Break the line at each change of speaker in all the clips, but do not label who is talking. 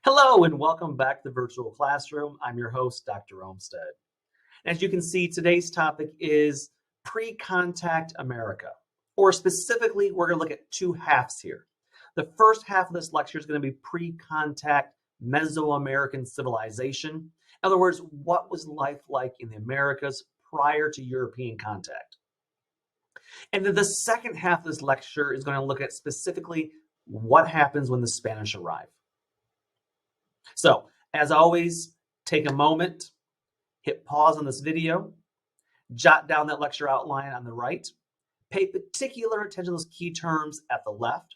Hello and welcome back to the virtual classroom. I'm your host, Dr. Olmstead. As you can see, today's topic is pre-contact America, or specifically, we're going to look at two halves here. The first half of this lecture is going to be pre-contact Mesoamerican civilization. In other words, what was life like in the Americas prior to European contact? And then the second half of this lecture is going to look at specifically what happens when the Spanish arrive. So, as always, take a moment, hit pause on this video, jot down that lecture outline on the right, pay particular attention to those key terms at the left.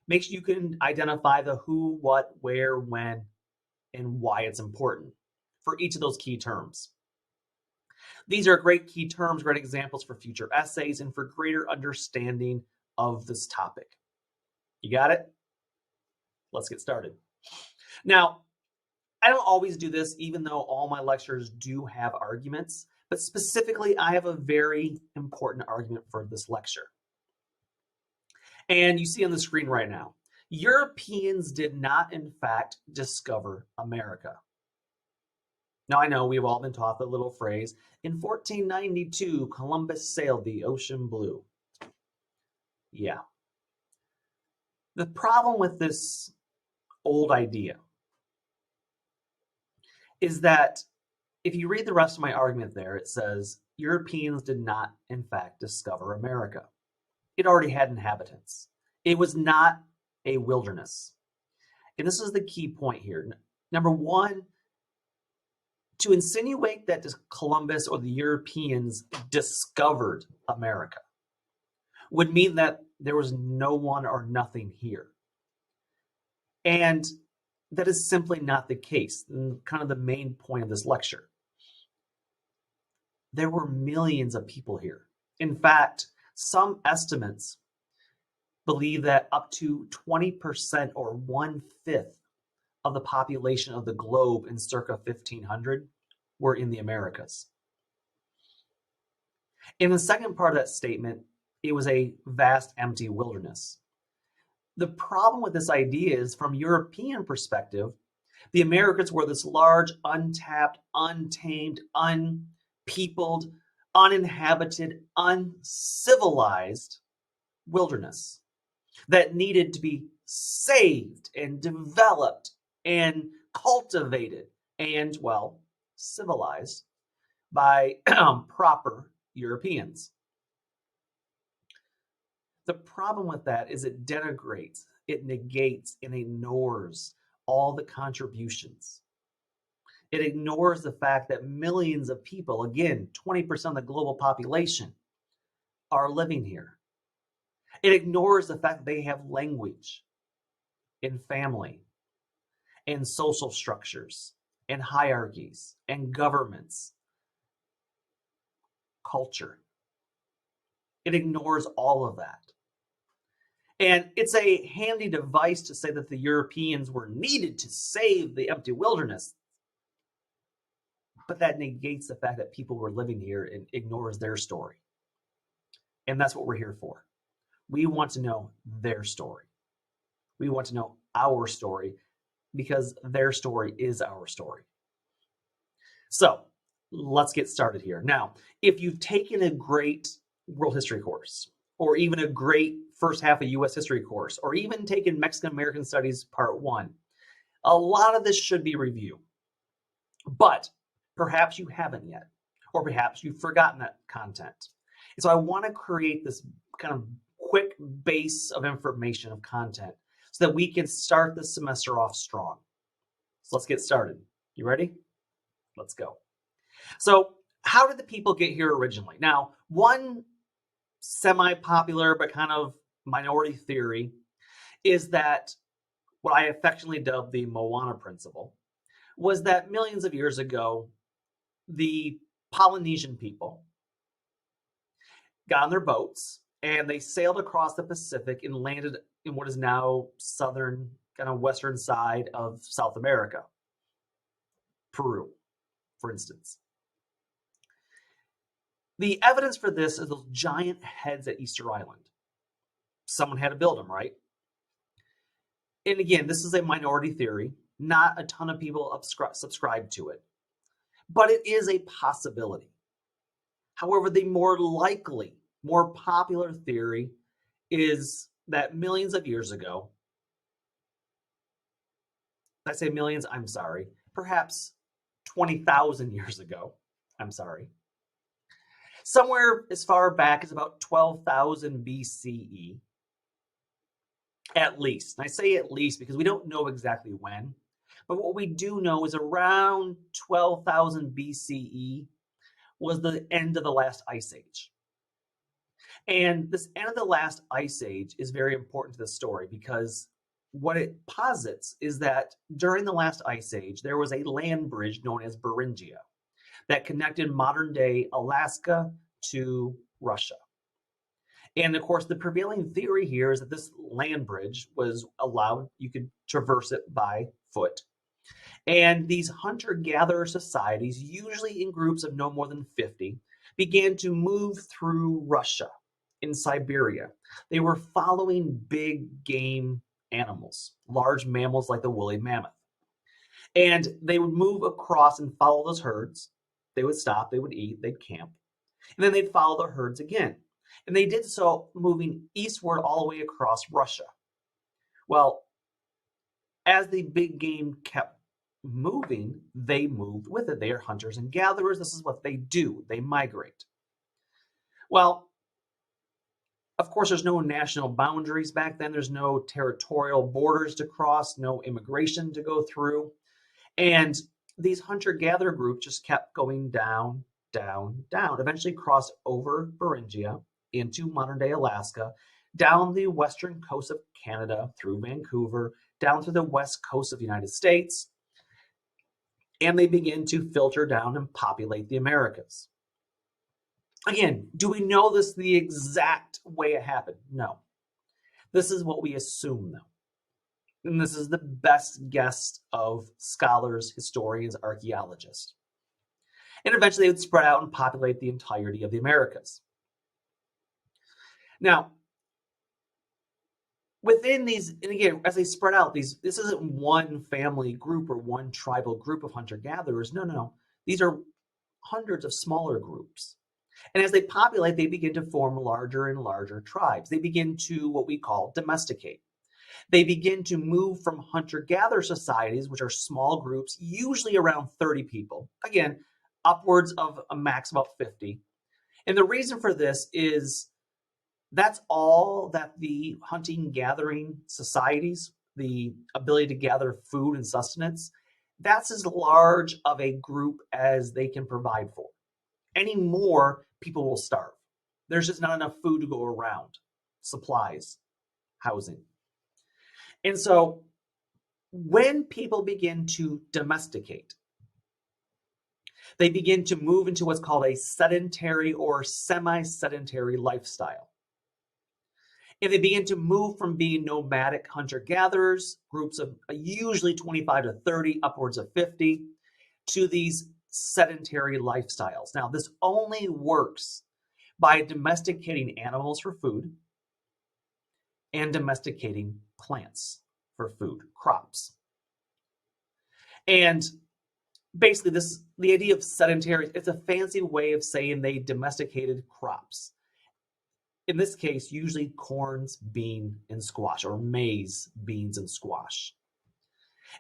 Make sure you can identify the who, what, where, when, and why it's important for each of those key terms. These are great key terms, great examples for future essays and for greater understanding of this topic. You got it? Let's get started. Now, I don't always do this, even though all my lectures do have arguments, but specifically, I have a very important argument for this lecture. And you see on the screen right now, Europeans did not, in fact, discover America. Now, I know we've all been taught the little phrase, in 1492, Columbus sailed the ocean blue. Yeah. The problem with this old idea is that if you read the rest of my argument there, it says Europeans did not, in fact, discover America. It already had inhabitants. It was not a wilderness. And this is the key point here. Number one, to insinuate that Columbus or the Europeans discovered America would mean that there was no one or nothing here. And that is simply not the case, and kind of the main point of this lecture. There were millions of people here. In fact, some estimates believe that up to 20% or 1/5 of the population of the globe in circa 1500 were in the Americas. In the second part of that statement, it was a vast empty wilderness. The problem with this idea is, from European perspective, the Americas were this large, untapped, untamed, unpeopled, uninhabited, uncivilized wilderness that needed to be saved and developed and cultivated and, well, civilized by proper Europeans. The problem with that is it denigrates, it negates, and ignores all the contributions. It ignores the fact that millions of people, again, 20% of the global population, are living here. It ignores the fact that they have language and family and social structures and hierarchies and governments, culture. It ignores all of that. And it's a handy device to say that the Europeans were needed to save the empty wilderness. But that negates the fact that people were living here and ignores their story. And that's what we're here for. We want to know their story. We want to know our story because their story is our story. So let's get started here. Now, if you've taken a great world history course, or even a great first half of U.S. history course, or even taken Mexican American Studies Part 1, a lot of this should be review. But perhaps you haven't yet, or perhaps you've forgotten that content. And so I want to create this kind of quick base of information, of content, so that we can start the semester off strong. So let's get started. You ready? Let's go. So how did the people get here originally? Now, one semi-popular but kind of minority theory is that what I affectionately dubbed the Moana Principle was that millions of years ago, the Polynesian people got on their boats and they sailed across the Pacific and landed in what is now southern, kind of western side of South America, Peru, for instance. The evidence for this is those giant heads at Easter Island. Someone had to build them, right? And again, this is a minority theory. Not a ton of people subscribe to it, but it is a possibility. However, the more likely, more popular theory is that millions of years ago, I say millions, I'm sorry, perhaps 20,000 years ago, I'm sorry, somewhere as far back as about 12,000 BCE, at least. And I say at least because we don't know exactly when, but what we do know is around 12,000 BCE was the end of the last ice age. And this end of the last ice age is very important to the story because what it posits is that during the last ice age, there was a land bridge known as Beringia that connected modern day Alaska to Russia. And of course, the prevailing theory here is that this land bridge was allowed, you could traverse it by foot. And these hunter-gatherer societies, usually in groups of no more than 50, began to move through Russia in Siberia. They were following big game animals, large mammals like the woolly mammoth. And they would move across and follow those herds. They would stop, they would eat, they'd camp, and then they'd follow the herds again. And they did so moving eastward all the way across Russia. Well, as the big game kept moving, they moved with it. They are hunters and gatherers. This is what they do. They migrate. Well, of course, there's no national boundaries back then. There's no territorial borders to cross, no immigration to go through. And these hunter-gatherer groups just kept going down, down, down, eventually crossed over Beringia into modern-day Alaska, down the western coast of Canada, through Vancouver, down to the west coast of the United States, and they begin to filter down and populate the Americas. Again, do we know this the exact way it happened? No. This is what we assume, though. And this is the best guess of scholars, historians, archaeologists. And eventually they would spread out and populate the entirety of the Americas. Now, within these, and again, as they spread out, this isn't one family group or one tribal group of hunter-gatherers. No. These are hundreds of smaller groups. And as they populate, they begin to form larger and larger tribes. They begin to what we call domesticate. They begin to move from hunter-gatherer societies, which are small groups, usually around 30 people. Again, upwards of a max of about 50. And the reason for this is that's all that the hunting gathering societies, the ability to gather food and sustenance, that's as large of a group as they can provide for. Any more, people will starve. There's just not enough food to go around, supplies, housing. And so when people begin to domesticate, they begin to move into what's called a sedentary or semi-sedentary lifestyle. And they begin to move from being nomadic hunter-gatherers, groups of usually 25 to 30, upwards of 50, to these sedentary lifestyles. Now, this only works by domesticating animals for food and domesticating plants for food, crops. And basically, the idea of sedentary, it's a fancy way of saying they domesticated crops. In this case, usually corns, bean, and squash, or maize, beans, and squash.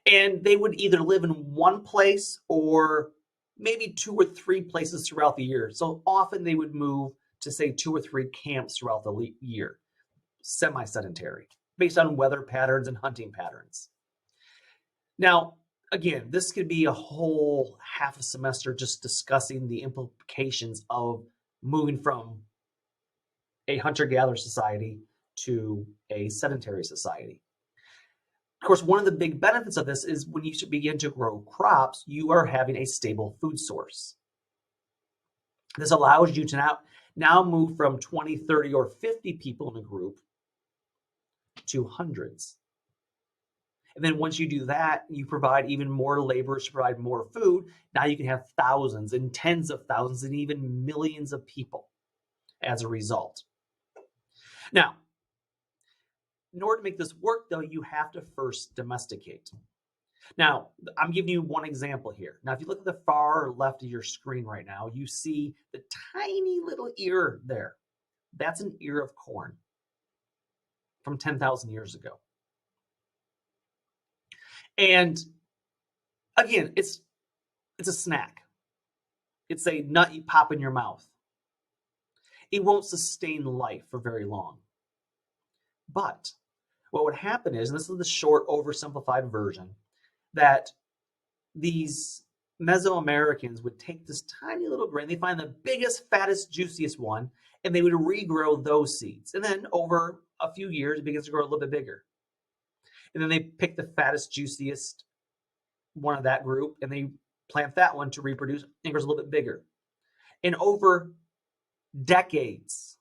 And they would either live in one place or maybe 2 or 3 places throughout the year. So often they would move to, say, 2 or 3 camps throughout the year, semi-sedentary, based on weather patterns and hunting patterns. Now, again, this could be a whole half a semester just discussing the implications of moving from a hunter-gatherer society to a sedentary society. Of course, one of the big benefits of this is when you begin to grow crops, you are having a stable food source. This allows you to now move from 20, 30, or 50 people in a group to hundreds. And then once you do that, you provide even more laborers to provide more food. Now you can have thousands and tens of thousands and even millions of people as a result. Now, in order to make this work, though, you have to first domesticate. Now, I'm giving you one example here. Now, if you look at the far left of your screen right now, you see the tiny little ear there. That's an ear of corn from 10,000 years ago. And again, it's a snack. It's a nut you pop in your mouth. It won't sustain life for very long. But what would happen is, and this is the short, oversimplified version, that these Mesoamericans would take this tiny little grain, they find the biggest, fattest, juiciest one, and they would regrow those seeds. And then over a few years, it begins to grow a little bit bigger. And then they pick the fattest, juiciest one of that group, and they plant that one to reproduce, and it grows a little bit bigger. And over decades,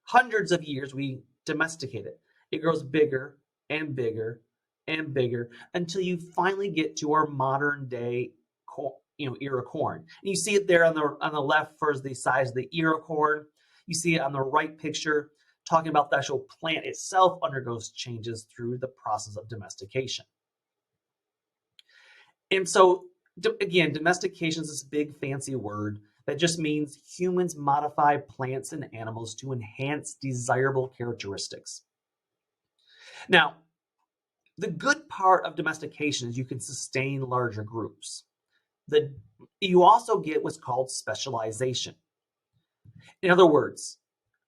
hundreds of years, we domesticate it. It grows bigger and bigger and bigger until you finally get to our modern day, ear of corn. And you see it there on the left for the size of the ear of corn. You see it on the right picture, talking about the actual plant itself undergoes changes through the process of domestication. And so, again, domestication is this big fancy word that just means humans modify plants and animals to enhance desirable characteristics. Now, the good part of domestication is you can sustain larger groups. You also get what's called specialization. In other words,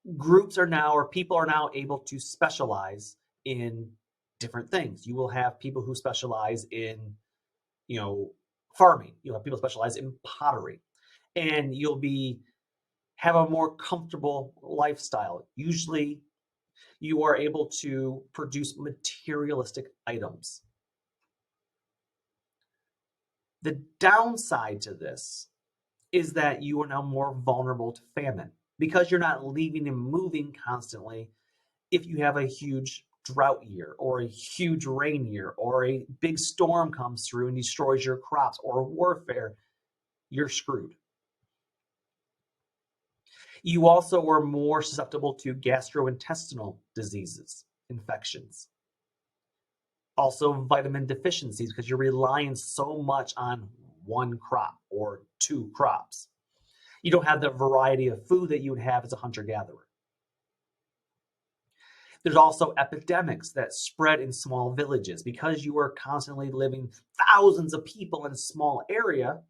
people are now able to specialize in different things. You will have people who specialize in, farming. You'll have people specialize in pottery, and you'll have a more comfortable lifestyle. Usually, you are able to produce materialistic items. The downside to this is that you are now more vulnerable to famine because you're not leaving and moving constantly. If you have a huge drought year or a huge rain year or a big storm comes through and destroys your crops or warfare, you're screwed. You also are more susceptible to gastrointestinal diseases, infections. Also vitamin deficiencies because you're relying so much on one crop or two crops. You don't have the variety of food that you would have as a hunter-gatherer. There's also epidemics that spread in small villages because you are constantly living thousands of people in a small area.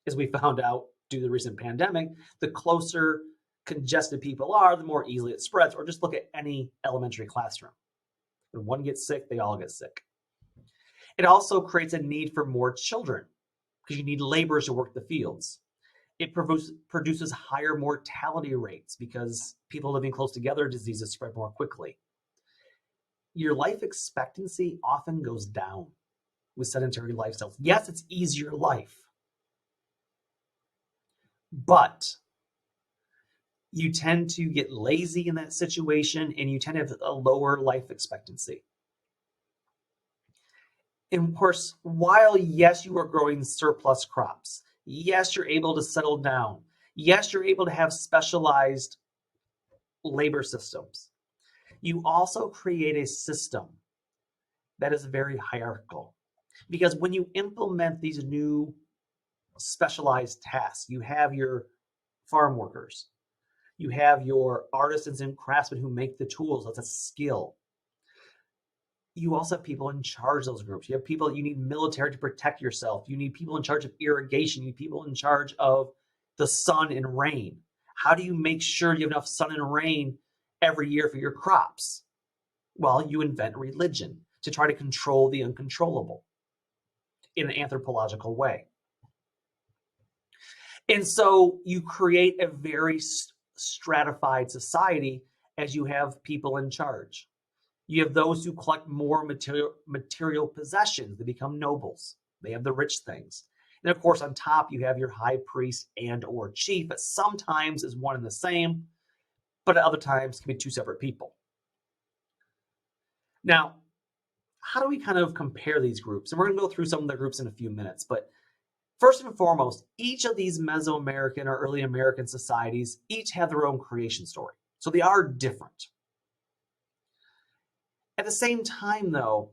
As we found out due to the recent pandemic, the closer congested people are, the more easily it spreads. Or just look at any elementary classroom. When one gets sick, they all get sick. It also creates a need for more children because you need laborers to work the fields. It produces higher mortality rates because people living close together, diseases spread more quickly. Your life expectancy often goes down with sedentary lifestyles. Yes, it's easier life, but you tend to get lazy in that situation and you tend to have a lower life expectancy. And of course, while yes, you are growing surplus crops, yes, you're able to settle down, yes, you're able to have specialized labor systems, you also create a system that is very hierarchical. Because when you implement these new specialized tasks, you have your farm workers, you have your artisans and craftsmen who make the tools. That's a skill. You also have people in charge of those groups. You have people, you need military to protect yourself. You need people in charge of irrigation. You need people in charge of the sun and rain. How do you make sure you have enough sun and rain every year for your crops? Well, you invent religion to try to control the uncontrollable in an anthropological way. And so you create a very stratified society as you have people in charge. You have those who collect more material possessions. They become nobles. They have the rich things. And of course, on top, you have your high priest and or chief that sometimes is one and the same, but at other times can be two separate people. Now, how do we kind of compare these groups? And we're going to go through some of the groups in a few minutes, but first and foremost, each of these Mesoamerican or early American societies each have their own creation story. So they are different. At the same time, though,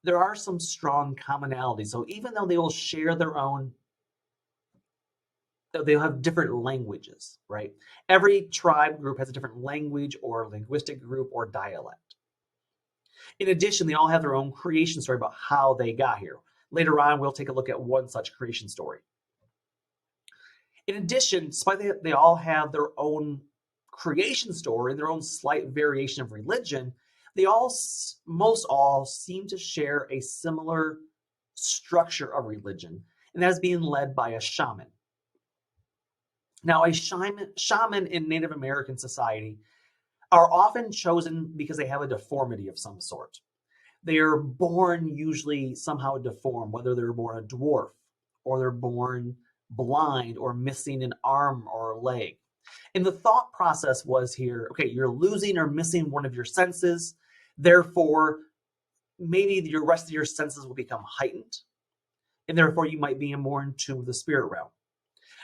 there are some strong commonalities. So even though they will share their own, they'll have different languages, right? Every tribe group has a different language or linguistic group or dialect. In addition, they all have their own creation story about how they got here. Later on, we'll take a look at one such creation story. In addition, despite they all have their own creation story, their own slight variation of religion, they most all seem to share a similar structure of religion, and that is being led by a shaman. Now, a shaman in Native American society are often chosen because they have a deformity of some sort. They are born usually somehow deformed, whether they're born a dwarf or they're born blind or missing an arm or a leg. And the thought process was here, okay, you're losing or missing one of your senses, therefore maybe the rest of your senses will become heightened, and therefore you might be more in tune with the spirit realm.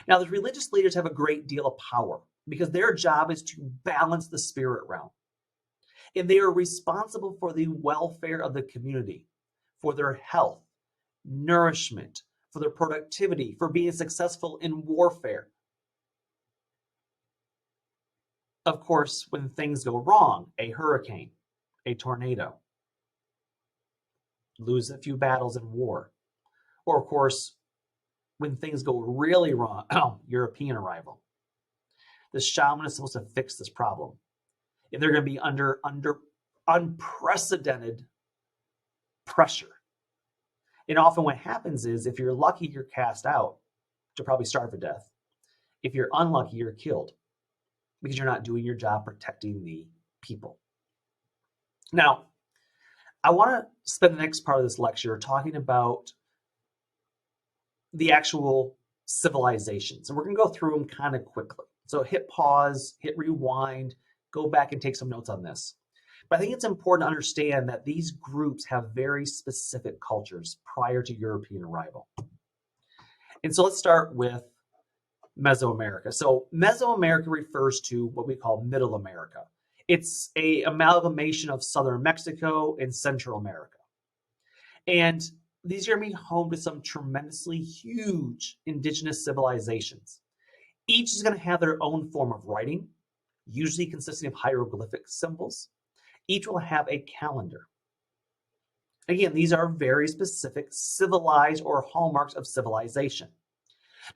Now, the religious leaders have a great deal of power because their job is to balance the spirit realm. And they are responsible for the welfare of the community, for their health, nourishment, for their productivity, for being successful in warfare. Of course, when things go wrong, a hurricane, a tornado, lose a few battles in war, or of course, when things go really wrong, European arrival. The shaman is supposed to fix this problem. If they're going to be under unprecedented pressure. And often what happens is, if you're lucky, you're cast out to probably starve to death. If you're unlucky, you're killed because you're not doing your job protecting the people. Now, I want to spend the next part of this lecture talking about the actual civilizations. And we're going to go through them kind of quickly. So hit pause, hit rewind, go back and take some notes on this. But I think it's important to understand that these groups have very specific cultures prior to European arrival. And so let's start with Mesoamerica. So Mesoamerica refers to what we call Middle America. It's an amalgamation of southern Mexico and Central America. And these are going to be home to some tremendously huge indigenous civilizations. Each is going to have their own form of writing, usually consisting of hieroglyphic symbols. Each will have a calendar. Again, these are very specific civilized or hallmarks of civilization.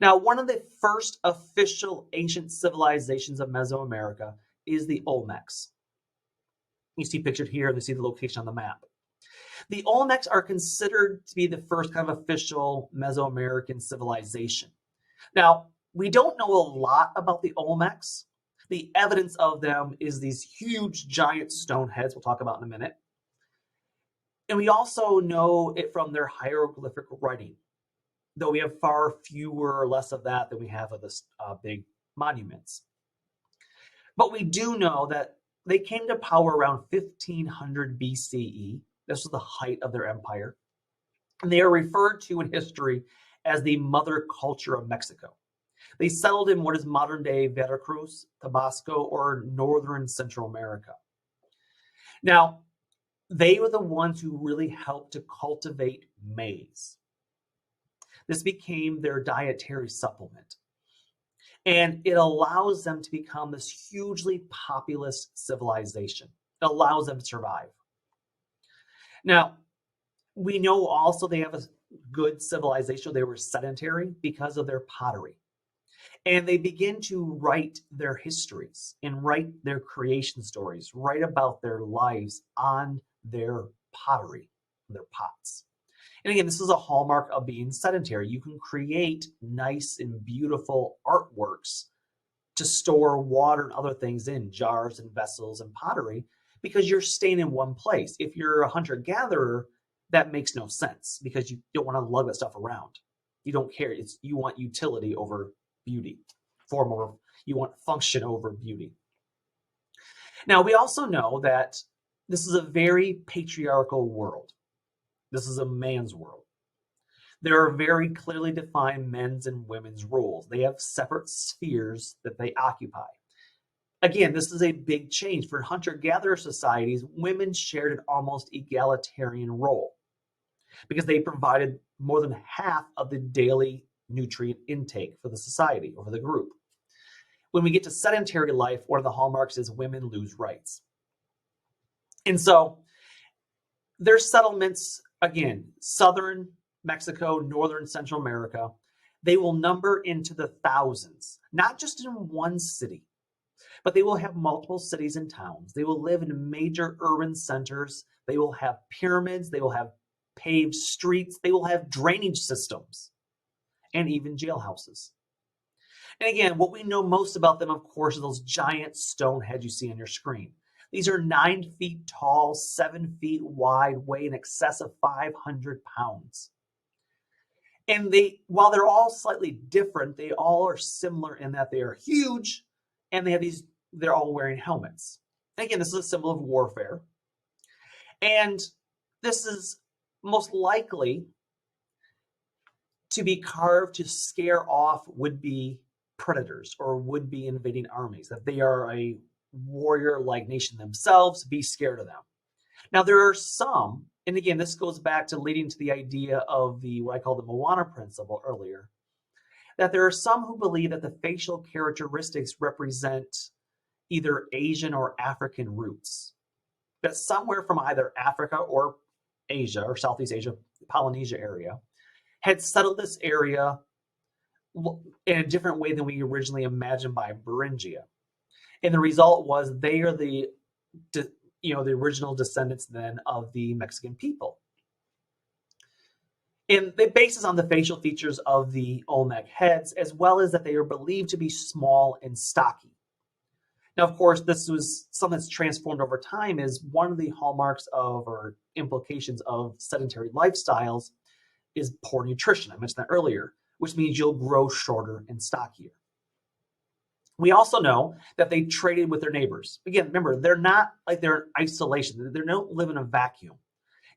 Now, one of the first official ancient civilizations of Mesoamerica is the Olmecs. You see pictured here, and you see the location on the map. The Olmecs are considered to be the first kind of official Mesoamerican civilization. Now, we don't know a lot about the Olmecs. The evidence of them is these huge giant stone heads we'll talk about in a minute. And we also know it from their hieroglyphic writing, though we have far fewer or less of that than we have of the big monuments. But we do know that they came to power around 1500 BCE. This was the height of their empire. And they are referred to in history as the mother culture of Mexico. They settled in what is modern-day Veracruz, Tabasco, or northern Central America. Now, they were the ones who really helped to cultivate maize. This became their dietary supplement. And it allows them to become this hugely populous civilization. It allows them to survive. Now, we know also they have a good civilization. They were sedentary because of their pottery. And they begin to write their histories and write their creation stories, write about their lives on their pottery, their pots. And again, this is a hallmark of being sedentary. You can create nice and beautiful artworks to store water and other things in, jars and vessels and pottery, because you're staying in one place. If you're a hunter-gatherer, that makes no sense because you don't want to lug that stuff around. You don't care. You want utility over beauty. You want function over beauty. Now, we also know that this is a very patriarchal world. This is a man's world. There are very clearly defined men's and women's roles. They have separate spheres that they occupy. Again, this is a big change. For hunter-gatherer societies, women shared an almost egalitarian role. because they provided more than half of the daily nutrient intake for the society or for the group. When we get to sedentary life, one of the hallmarks is women lose rights. And so there's settlements, again, southern Mexico, northern Central America. They will number into the thousands, not just in one city, but they will have multiple cities and towns. They will live in major urban centers. They will have pyramids. They will have paved streets. They will have drainage systems and even jailhouses. And again, what we know most about them, of course, are those giant stone heads you see on your screen. These are 9 feet tall, 7 feet wide, weigh in excess of 500 pounds. And while they're all slightly different, they all are similar in that they are huge and they're all wearing helmets. And again, this is a symbol of warfare. And this is most likely to be carved to scare off would-be predators or would-be invading armies, that they are a warrior-like nation themselves, be scared of them. Now, there are some, and again, this goes back to leading to the idea of what I call the Moana Principle earlier, that there are some who believe that the facial characteristics represent either Asian or African roots, that somewhere from either Africa or Asia or Southeast Asia, Polynesia area, had settled this area in a different way than we originally imagined by Beringia. And the result was they are the original descendants then of the Mexican people. And it bases on the facial features of the Olmec heads, as well as that they are believed to be small and stocky. Now, of course, this was something that's transformed over time, is one of the hallmarks of or implications of sedentary lifestyles is poor nutrition. I mentioned that earlier, which means you'll grow shorter and stockier. We also know that they traded with their neighbors. Again, remember, they're not like they're in isolation. They don't live in a vacuum.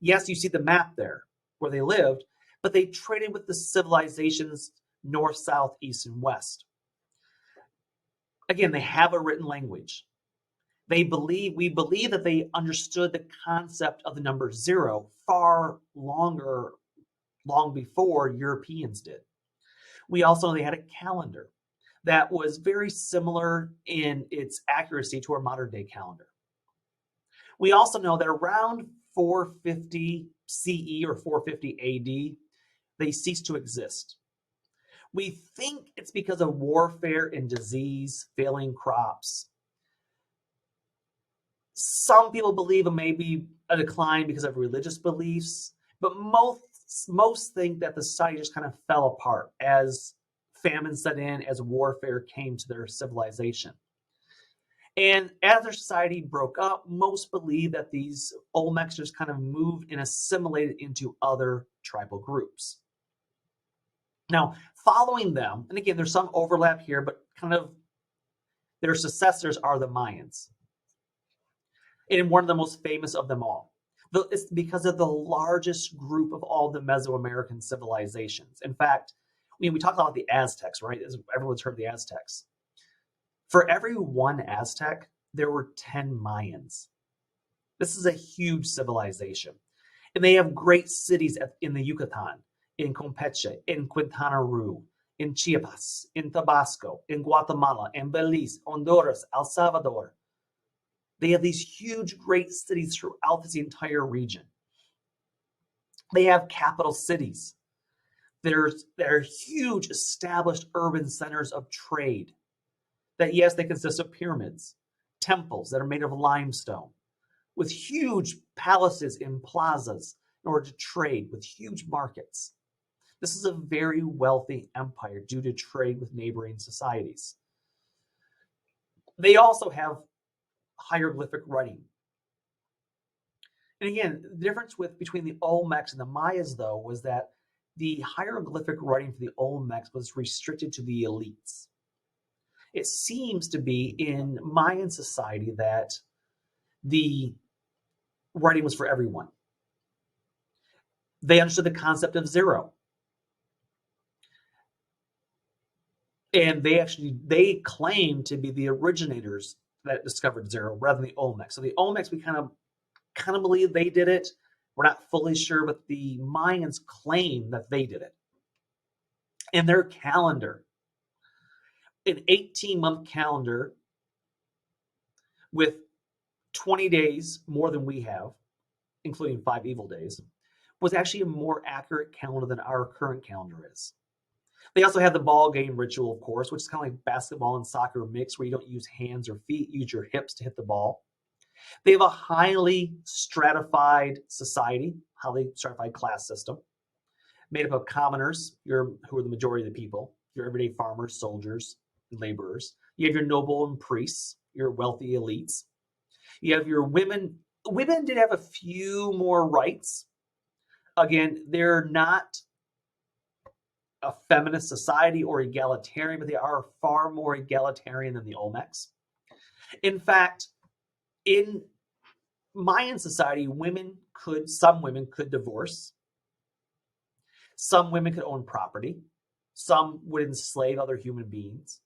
Yes, you see the map there where they lived, but they traded with the civilizations north, south, east, and west. Again, they have a written language. We believe that they understood the concept of the number 0 long before Europeans did. We also know they had a calendar that was very similar in its accuracy to our modern day calendar. We also know that around 450 CE or 450 AD, they ceased to exist. We think it's because of warfare and disease, failing crops. Some people believe it may be a decline because of religious beliefs, but most think that the society just kind of fell apart as famine set in, as warfare came to their civilization. And as their society broke up, most believe that these Olmecs just kind of moved and assimilated into other tribal groups. Now, following them, and again, there's some overlap here, but kind of their successors are the Mayans. And one of the most famous of them all. It's because of the largest group of all the Mesoamerican civilizations. In fact, we talk about the Aztecs, right? Everyone's heard of the Aztecs. For every one Aztec, there were 10 Mayans. This is a huge civilization. And they have great cities in the Yucatan, in Campeche, in Quintana Roo, in Chiapas, in Tabasco, in Guatemala, in Belize, Honduras, El Salvador. They have these huge, great cities throughout this entire region. They have capital cities. There are huge established urban centers of trade that, yes, they consist of pyramids, temples that are made of limestone, with huge palaces and plazas in order to trade, with huge markets. This is a very wealthy empire due to trade with neighboring societies. They also have hieroglyphic writing. And again, the difference between the Olmecs and the Mayas, though, was that the hieroglyphic writing for the Olmecs was restricted to the elites. It seems to be in Mayan society that the writing was for everyone. They understood the concept of 0. And they claim to be the originators that discovered 0 rather than the Olmecs. So the Olmecs, we kind of believe they did it, We're not fully sure, but the Mayans claim that they did it. And their calendar, an 18-month calendar with 20 days more than we have, including 5 evil days, was actually a more accurate calendar than our current calendar is. They also have the ball game ritual, of course, which is kind of like basketball and soccer mix, where you don't use hands or feet, use your hips to hit the ball. They have a highly stratified society, highly stratified class system, made up of commoners, who are the majority of the people, your everyday farmers, soldiers, and laborers. You have your noble and priests, your wealthy elites. You have your women. Women did have a few more rights. Again, they're not a feminist society or egalitarian, but they are far more egalitarian than the Olmecs. In fact, in Mayan society, some women could divorce. Some women could own property. Some would enslave other human beings.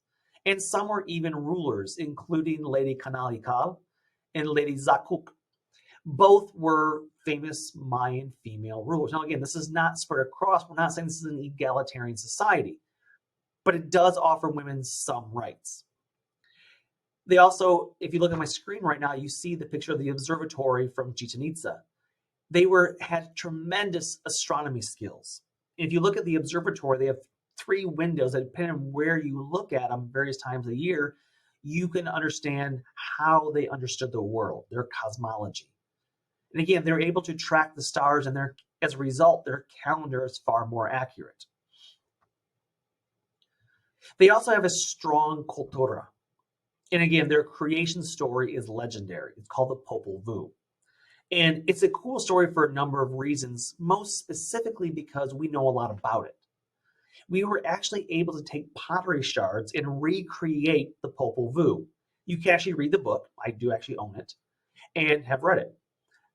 And some were even rulers, including Lady Kanalikal and Lady Zakuk. Both were famous Mayan female rulers. Now, again, this is not spread across. We're not saying this is an egalitarian society, but it does offer women some rights. They also, if you look at my screen right now, you see the picture of the observatory from Chichen Itza. They had tremendous astronomy skills. If you look at the observatory, they have 3 windows that, depending on where you look at them various times a year, you can understand how they understood the world, their cosmology. And again, they're able to track the stars, and as a result, their calendar is far more accurate. They also have a strong cultura. And again, their creation story is legendary. It's called the Popovu. And it's a cool story for a number of reasons, most specifically because we know a lot about it. We were actually able to take pottery shards and recreate the Popovu. You can actually read the book. I do actually own it and have read it.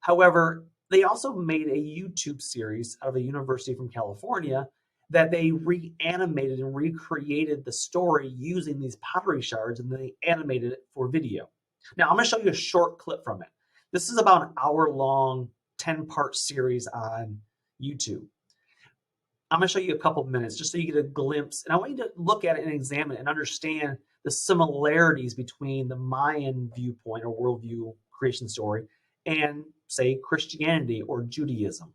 However, they also made a YouTube series out of a university from California that they reanimated and recreated the story using these pottery shards, and they animated it for video. Now, I'm going to show you a short clip from it. This is about an hour-long, 10-part series on YouTube. I'm going to show you a couple of minutes just so you get a glimpse, and I want you to look at it and examine it and understand the similarities between the Mayan viewpoint or worldview creation story and, say, Christianity or Judaism,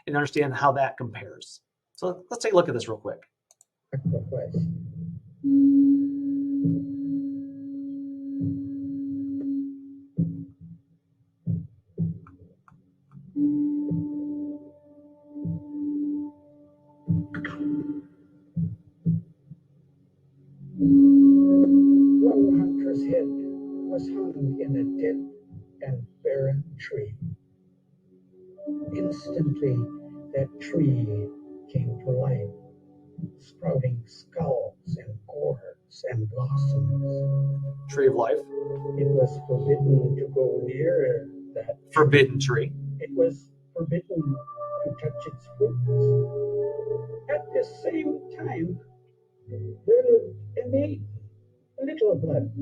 and understand how that compares. So let's take a look at this real quick.
One hunter's head was hung in a dead and barren tree. Instantly, that tree came to life, sprouting skulls and gourds and blossoms.
Tree of life.
It was forbidden to go near that
forbidden tree.
It was forbidden to touch its fruits. At the same time, there lived a maiden, Little Blood.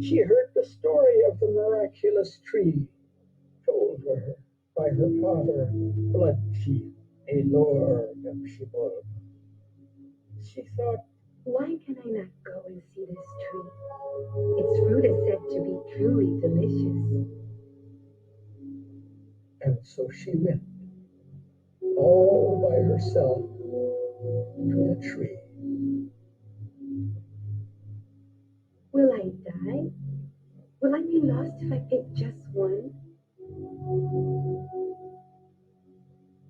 She heard the story of the miraculous tree, told her by her father, Blood Chief, a lord of Shibboleth. She thought,
why can I not go and see this tree? Its fruit is said to be truly delicious.
And so she went, all by herself, to the tree.
Will I die? Will I be lost if I pick just one?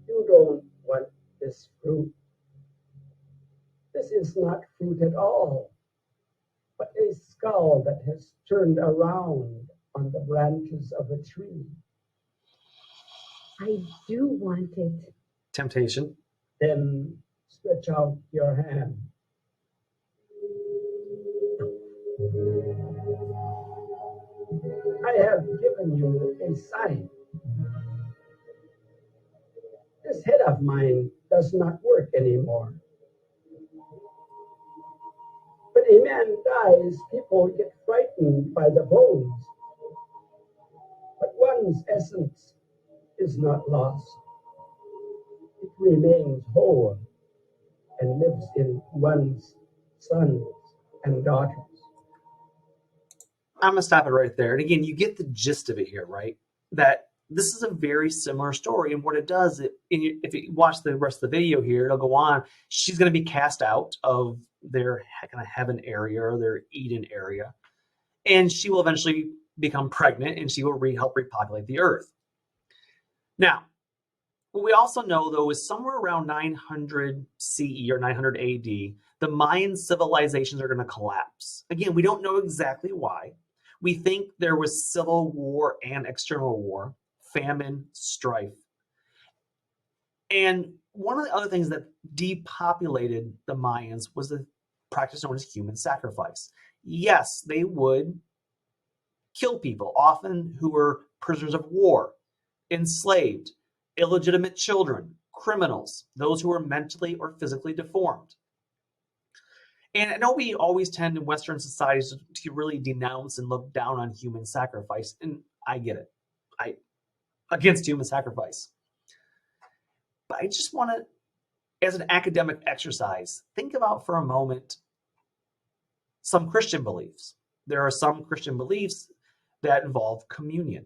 You don't want this fruit. This is not fruit at all, but a skull that has turned around on the branches of a tree.
I do want it.
Temptation.
Then stretch out your hand. I have given you a sign. This head of mine does not work anymore. When a man dies, people get frightened by the bones. But one's essence is not lost. It remains whole and lives in one's sons and daughters.
I'm going to stop it right there. And again, you get the gist of it here, right? That this is a very similar story. And what it does, if you watch the rest of the video here, it'll go on. She's going to be cast out of their kind of heaven area or their Eden area. And she will eventually become pregnant and she will help repopulate the earth. Now, what we also know, though, is somewhere around 900 CE or 900 AD, the Mayan civilizations are going to collapse. Again, we don't know exactly why. We think there was civil war and external war, famine, strife. And one of the other things that depopulated the Mayans was the practice known as human sacrifice. Yes, they would kill people, often who were prisoners of war, enslaved, illegitimate children, criminals, those who were mentally or physically deformed. And I know we always tend in Western societies to really denounce and look down on human sacrifice, and I get it. I against human sacrifice. But I just want to, as an academic exercise, think about for a moment some Christian beliefs. There are some Christian beliefs that involve communion,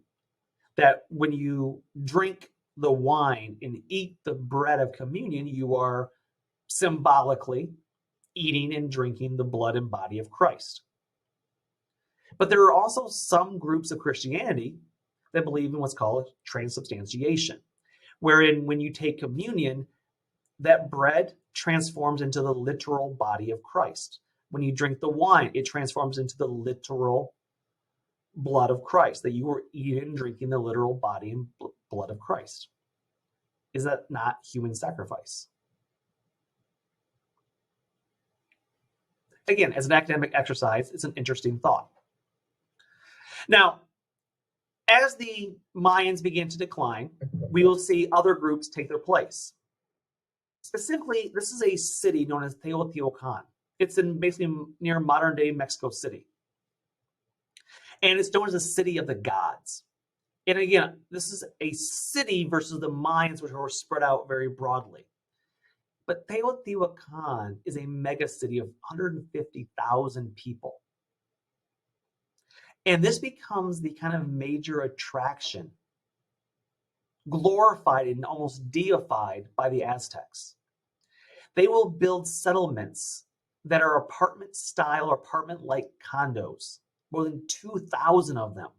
that when you drink the wine and eat the bread of communion, you are symbolically eating and drinking the blood and body of Christ. But there are also some groups of Christianity that believe in what's called transubstantiation, wherein when you take communion, that bread transforms into the literal body of Christ. When you drink the wine, it transforms into the literal blood of Christ, that you are eating and drinking the literal body and blood of Christ. Is that not human sacrifice? Again, as an academic exercise, it's an interesting thought. Now, as the Mayans begin to decline, we will see other groups take their place. Specifically, this is a city known as Teotihuacan. It's in basically near modern-day Mexico City. And it's known as a city of the gods. And again, this is a city versus the Mayans, which were spread out very broadly. But Teotihuacan is a mega city of 150,000 people. And this becomes the kind of major attraction, glorified and almost deified by the Aztecs. They will build settlements that are apartment-style or apartment-like condos, more than 2,000 of them.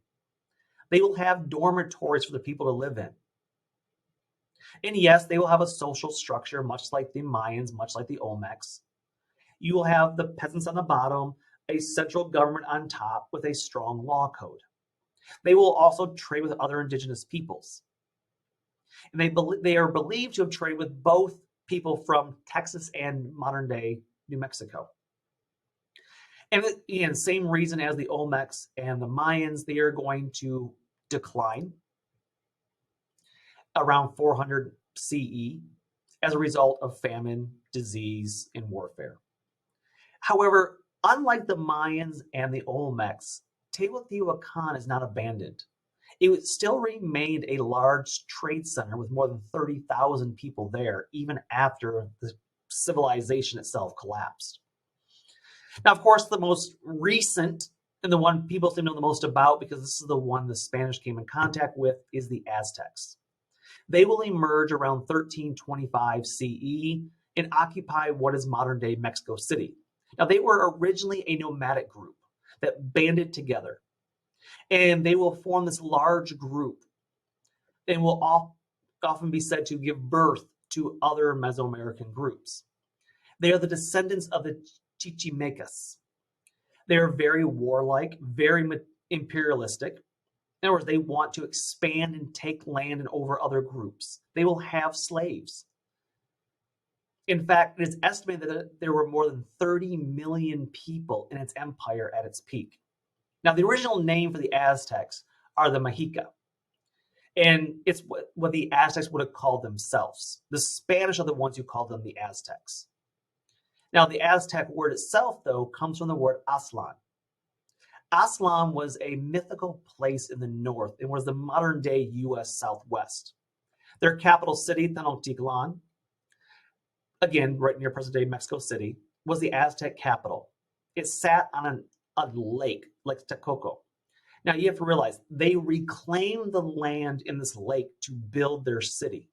They will have dormitories for the people to live in. And yes, they will have a social structure, much like the Mayans, much like the Olmecs. You will have the peasants on the bottom, a central government on top with a strong law code. They will also trade with other indigenous peoples. And they are believed to have traded with both people from Texas and modern-day New Mexico. And again, same reason as the Olmecs and the Mayans, they are going to decline around 400 CE as a result of famine, disease, and warfare. However, unlike the Mayans and the Olmecs, Teotihuacan is not abandoned. It still remained a large trade center with more than 30,000 people there, even after the civilization itself collapsed. Now, of course, the most recent and the one people seem to know the most about, because this is the one the Spanish came in contact with, is the Aztecs. They will emerge around 1325 CE and occupy what is modern-day Mexico City. Now, they were originally a nomadic group that banded together, and they will form this large group and will often be said to give birth to other Mesoamerican groups. They are the descendants of the Chichimecas. They are very warlike, very imperialistic. In other words, they want to expand and take land and over other groups. They will have slaves. In fact, it is estimated that there were more than 30 million people in its empire at its peak. Now, the original name for the Aztecs are the Mexica, and it's what the Aztecs would have called themselves. The Spanish are the ones who called them the Aztecs. Now, the Aztec word itself, though, comes from the word Aztlan. Aztlan was a mythical place in the north and was the modern-day U.S. Southwest. Their capital city, Tenochtitlan, again, right near present-day Mexico City, was the Aztec capital. It sat on a lake, Lake Texcoco. Now, you have to realize they reclaimed the land in this lake to build their city.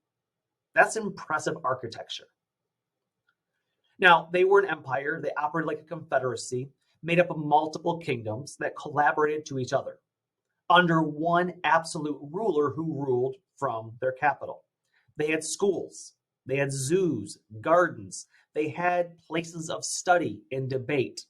That's impressive architecture. Now, they were an empire. They operated like a confederacy made up of multiple kingdoms that collaborated to each other under one absolute ruler who ruled from their capital. They had schools, they had zoos, gardens, they had places of study and debate.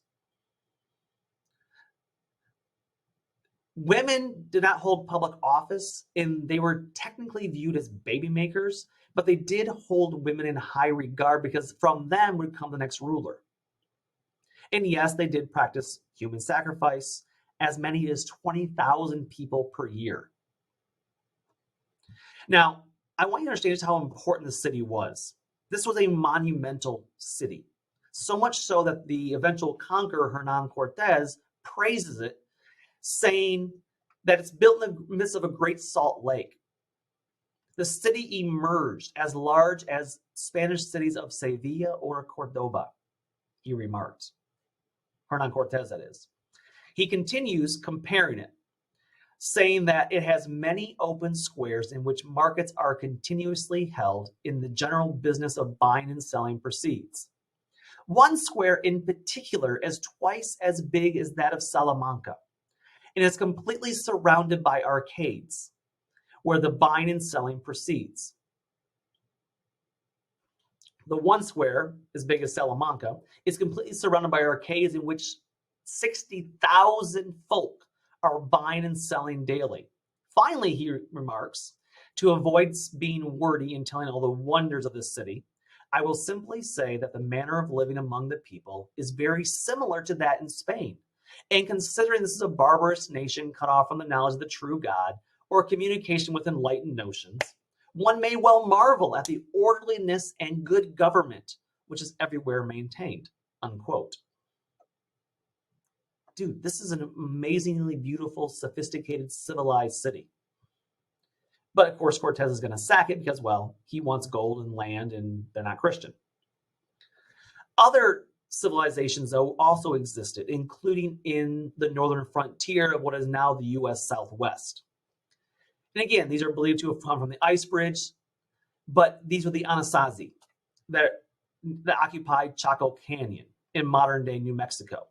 Women did not hold public office, and they were technically viewed as baby makers, but they did hold women in high regard because from them would come the next ruler. And yes, they did practice human sacrifice, as many as 20,000 people per year. Now, I want you to understand just how important the city was. This was a monumental city, so much so that the eventual conqueror, Hernan Cortez, praises it, saying that it's built in the midst of a great salt lake. The city emerged as large as Spanish cities of Sevilla or Cordoba, he remarked. Hernan Cortez, that is. He continues comparing it, saying that it has many open squares in which markets are continuously held in the general business of buying and selling proceeds. One square in particular is twice as big as that of Salamanca, and is completely surrounded by arcades, where the buying and selling proceeds. The one square, as big as Salamanca, is completely surrounded by arcades in which 60,000 folk are buying and selling daily. Finally, he remarks, to avoid being wordy and telling all the wonders of the city, I will simply say that the manner of living among the people is very similar to that in Spain. And considering this is a barbarous nation cut off from the knowledge of the true God or communication with enlightened notions, one may well marvel at the orderliness and good government which is everywhere maintained, unquote. Dude, this is an amazingly beautiful, sophisticated, civilized city. But of course, Cortez is going to sack it because, well, he wants gold and land and they're not Christian. Other civilizations, though, also existed, including in the northern frontier of what is now the U.S. Southwest. And again, these are believed to have come from the Ice Bridge, but these were the Anasazi that occupied Chaco Canyon in modern-day New Mexico.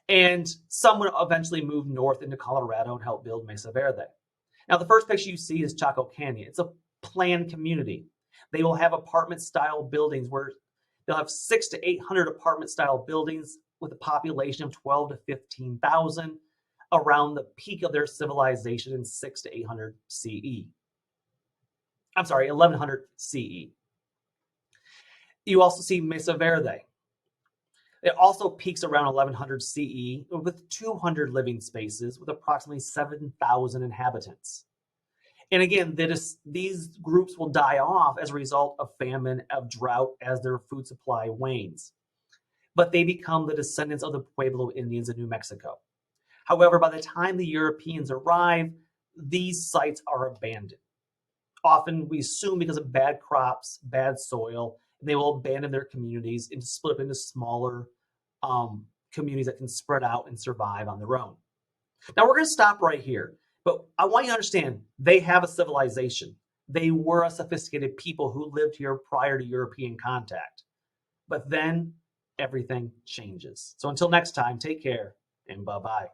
And some would eventually move north into Colorado and help build Mesa Verde. Now, the first picture you see is Chaco Canyon. It's a planned community. They will have apartment-style buildings where they'll have 600 to 800 apartment-style buildings with a population of 12 to 15,000 around the peak of their civilization in 600 to 800 CE. I'm sorry, 1100 CE. You also see Mesa Verde. It also peaks around 1100 CE with 200 living spaces with approximately 7,000 inhabitants. And again, these groups will die off as a result of famine, of drought, as their food supply wanes. But they become the descendants of the Pueblo Indians in New Mexico. However, by the time the Europeans arrive, these sites are abandoned. Often we assume because of bad crops, bad soil, they will abandon their communities and split up into smaller communities that can spread out and survive on their own. Now we're going to stop right here, but I want you to understand they have a civilization. They were a sophisticated people who lived here prior to European contact. But then everything changes. So until next time, take care and bye-bye.